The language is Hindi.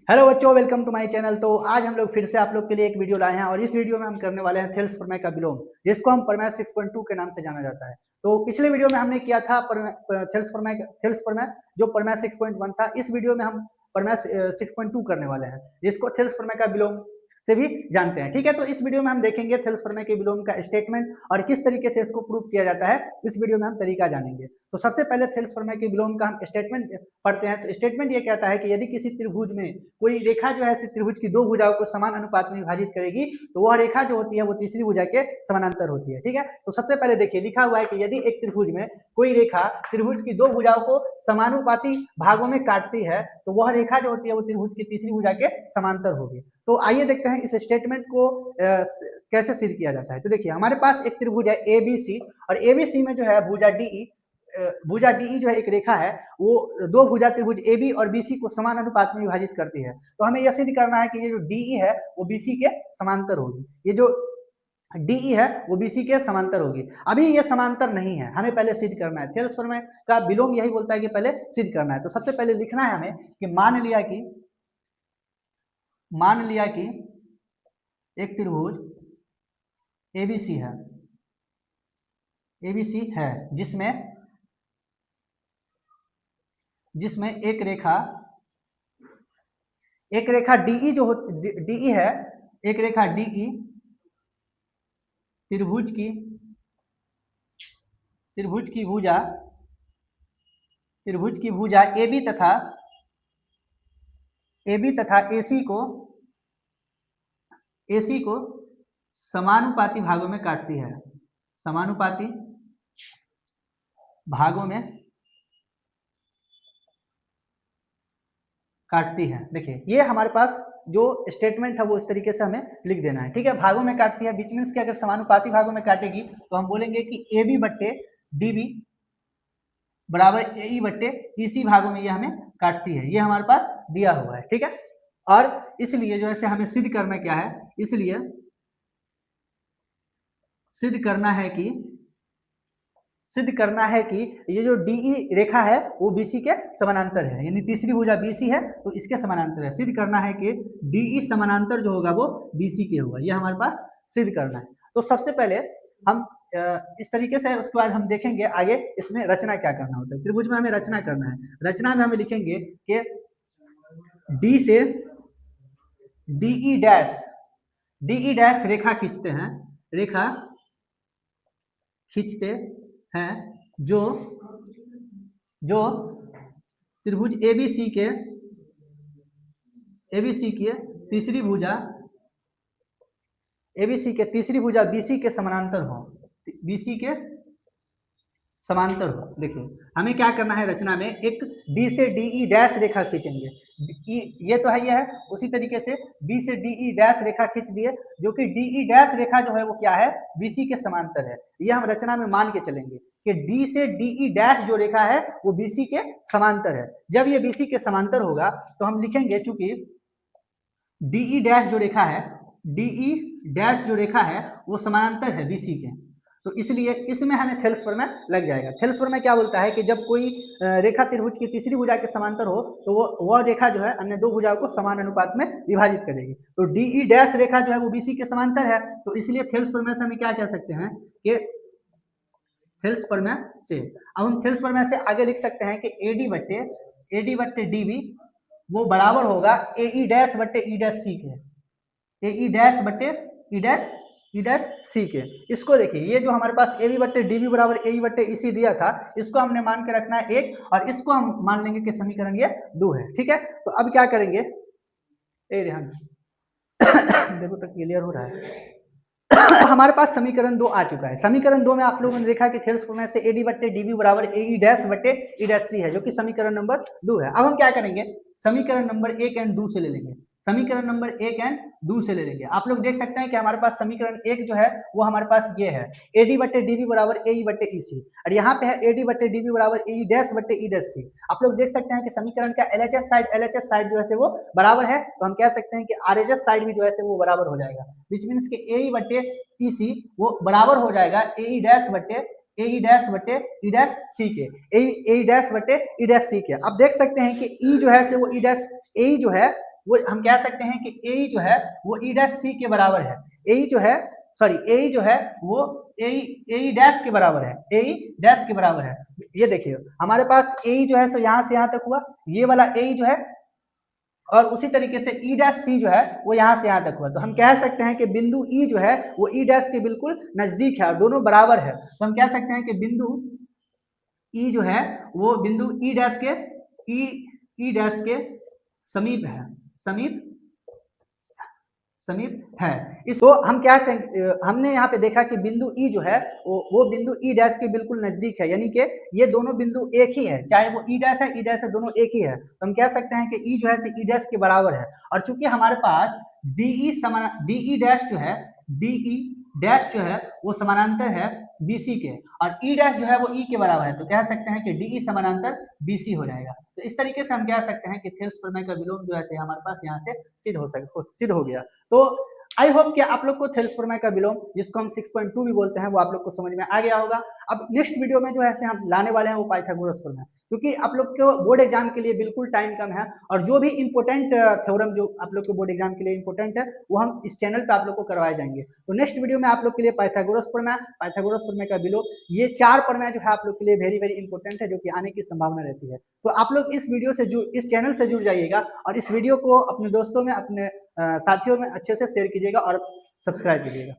हेलो बच्चों, वेलकम टू माय चैनल। तो आज हम लोग फिर से आप लोग के लिए एक वीडियो लाए हैं और इस वीडियो में हम करने वाले हैं थेल्स प्रमेय का विलोम, जिसको हम प्रमेय 6.2 के नाम से जाना जाता है। तो पिछले वीडियो में हमने किया था थेल्स प्रमेय जो प्रमेय 6.1 था। इस वीडियो में हम प्रमेय 6.2 करने वाले हैं, जिसको थेल्स प्रमेय का विलोम से भी जानते हैं। ठीक है, तो इस वीडियो में हम देखेंगे थेल्स प्रमेय के विलोम का स्टेटमेंट और किस तरीके से इसको प्रूव किया जाता है। इस वीडियो में हम तरीका जानेंगे। तो सबसे पहले थेल्स प्रमेय के विलोम का हम स्टेटमेंट पढ़ते हैं। तो स्टेटमेंट ये कहता है कि यदि किसी त्रिभुज में कोई रेखा जो है त्रिभुज की दो भुजाओं को समान अनुपात में विभाजित करेगी, तो वह रेखा जो होती है वो तीसरी भुजा के समानांतर होती है। ठीक है, तो सबसे पहले देखिए लिखा हुआ है कि यदि एक त्रिभुज में कोई रेखा त्रिभुज की दो भुजाओं को समानुपाती भागों में काटती है, तो वह रेखा जो होती है वो त्रिभुज की तीसरी भुजा के समांतर होगी। तो आइए देखते हैं इस स्टेटमेंट को कैसे सिद्ध किया जाता है। तो देखिए हमारे पास एक त्रिभुज है ABC और ABC में जो है भुजा DE जो है एक रेखा है, वो दो भुजा त्रिभुज AB और BC को समान अनुपात में विभाजित करती है। तो हमें यह सिद्ध करना है कि ये जो DE है वो BC के समांतर होगी। ये जो DE है वो BC के समांतर होगी। अभी ये समांतर नहीं है, हमें पहले सिद्ध करना है। थेल्स प्रमेय का विलोम यही बोलता है कि पहले सिद्ध करना है। तो सबसे पहले लिखना है हमें कि मान लिया कि एक त्रिभुज ABC है जिसमें एक रेखा DE जो DE है, एक रेखा DE त्रिभुज की भुजा AB तथा AC को समानुपाती भागों में काटती है। समानुपाती भागों में काटती है। देखिए ये हमारे पास जो स्टेटमेंट है वो इस तरीके से हमें लिख देना है। ठीक है, भागों में काटती है, विच मीन्स कि अगर समानुपाती भागों में काटेगी तो हम बोलेंगे कि AB बट्टे DB बराबर AE बट्टे EC भागों में ये हमें काटती है। ये हमारे पास दिया हुआ है। ठीक है, और इसलिए जो है हमें सिद्ध करना क्या है, इसलिए सिद्ध करना है कि ये जो DE रेखा है वो BC के समानांतर है, यानी तीसरी भुजा BC है तो इसके समानांतर है। सिद्ध करना है कि DE समानांतर जो होगा वो BC के होगा। ये हमारे पास सिद्ध करना है। तो सबसे पहले हम इस तरीके से, उसके बाद हम देखेंगे आगे इसमें रचना क्या करना होता है। त्रिभुज में हमें रचना करना है। रचना में हमें लिखेंगे कि D से DE डैश रेखा खींचते हैं जो त्रिभुज ABC के तीसरी भुजा BC के समानांतर हो। देखिए हमें क्या करना है, रचना में एक D से DE डैश रेखा खींचेंगे। ये तो है, ये है। उसी तरीके से D से DE डैश रेखा खींच दिए, जो कि DE डैश रेखा जो है वो क्या है, BC के समांतर है। ये हम रचना में मान के चलेंगे कि D से DE डैश जो रेखा है वो BC के समांतर है। जब ये BC के समांतर होगा तो हम लिखेंगे, चूंकि DE डैश जो रेखा है वो समानांतर है BC के, तो इसलिए इसमें हमें थेल्स प्रमेय लग जाएगा। थेल्स प्रमेय क्या बोलता है कि जब कोई रेखा त्रिभुज की तीसरी भुजा के समांतर हो तो वह रेखा जो है अन्य दो भुजाओं को समान अनुपात में विभाजित करेगी। तो DE डैश रेखा जो है वो BC के समांतर है, तो इसलिए थेल्स प्रमेय से हम क्या कह सकते हैं कि थेल्स प्रमेय से अब हम थेल्स प्रमेय से आगे लिख सकते हैं कि AD बट्टे DB वो बराबर होगा AE डैश बट्टे E डैश C के, AE डैश बट्टे E डैश C के। इसको देखिए, ये जो हमारे पास AB बट्टे DB बराबर AE बट्टे EC दिया था, इसको हमने मान के रखना है 1 और इसको हम मान लेंगे कि समीकरण ये 2 है। ठीक है, तो अब क्या करेंगे, रेहान देखो तो क्लियर हो रहा है। तो हमारे पास समीकरण 2 आ चुका है। समीकरण 2 में आप लोगों ने देखा कि थेल्स प्रमेय से AD बट्टे DB बराबर AE डैश बट्टे E डैश C है, जो कि समीकरण नंबर 2 है। अब हम क्या करेंगे, समीकरण नंबर 1 एंड 2 से ले लेंगे। आप लोग देख सकते हैं कि हमारे पास समीकरण 1 जो है वो हमारे पास ये है, AD बट्टे DB बराबर AE बट्टे EC, और यहाँ पे है AD बट्टे DB बराबर AE डैश बट्टे E डैश C। आप लोग देख सकते हैं कि समीकरण का LHS साइड जो है वो बराबर है, तो हम कह सकते हैं कि RHS साइड भी जो है वो बराबर हो जाएगा, विच मीन्स कि AE बट्टे EC वो बराबर हो जाएगा AE डैश बट्टे ए डैश बटे ई डैश सी के, ए डैश बटे ई डैश सी के। अब देख सकते हैं कि ई जो है से वो ई डैश ए जो है वो हम कह सकते हैं कि ए जो है वो ई डैश सी के बराबर है। ए जो है सॉरी ए जो है वो ए डैश के बराबर है, ए डैश के बराबर है। ये देखिए हमारे पास ए जो है सो यहाँ से यहाँ तक हुआ, ये वाला ए जो है, और उसी तरीके से ई डैश सी जो है वो यहाँ से यहाँ तक हुआ। तो हम कह सकते हैं कि बिंदु ई जो है वो ई डैश के बिल्कुल नजदीक है और दोनों बराबर है। तो हम कह सकते हैं कि बिंदु ई जो है वो बिंदु ई डैश के ई डैश के समीप है, समीप है। इसको हम क्या हमने यहाँ पे देखा कि बिंदु ई जो है वो बिंदु ई डैश के बिल्कुल नजदीक है, यानी कि ये दोनों बिंदु एक ही है, चाहे वो ई डैश है ई डैश है, दोनों एक ही है। तो हम कह सकते हैं कि ई जो है ई डैश के बराबर है। और चूंकि हमारे पास डीई डैश जो है डीई डैश जो है वो समानांतर है बीसी के, और ई डैश जो है वो ई के बराबर है। तो कह सकते हैं कि डीई समानांतर बीसी हो जाएगा। तो इस तरीके से हम कह सकते हैं कि थेल्स प्रमेय का विलोम जो है हमारे पास यहाँ से सिद्ध हो गया। तो आई होप कि आप लोग को थेल्स प्रमेय का विलोम, जिसको हम 6.2 भी बोलते हैं, वो आप लोग को समझ में आ गया होगा। अब नेक्स्ट वीडियो में जो है हम लाने वाले हैं वो पाइथागोरस प्रमेय, क्योंकि आप लोग को बोर्ड एग्जाम के लिए बिल्कुल टाइम कम है, और जो भी इंपॉर्टेंट थ्योरम जो आप लोग के बोर्ड एग्जाम के लिए इंपॉर्टेंट है वो हम इस चैनल पे आप लोग को करवाए जाएंगे। तो नेक्स्ट वीडियो में आप लोग के लिए पाइथागोरस प्रमेय का विलोम, ये 4 प्रमेय जो है आप लोग के लिए वेरी वेरी इंपॉर्टेंट है, जो कि आने की संभावना रहती है। तो आप लोग इस वीडियो से इस चैनल से जुड़ जाइएगा और इस वीडियो को अपने दोस्तों में, अपने साथियों में अच्छे से शेयर कीजिएगा और सब्सक्राइब कीजिएगा।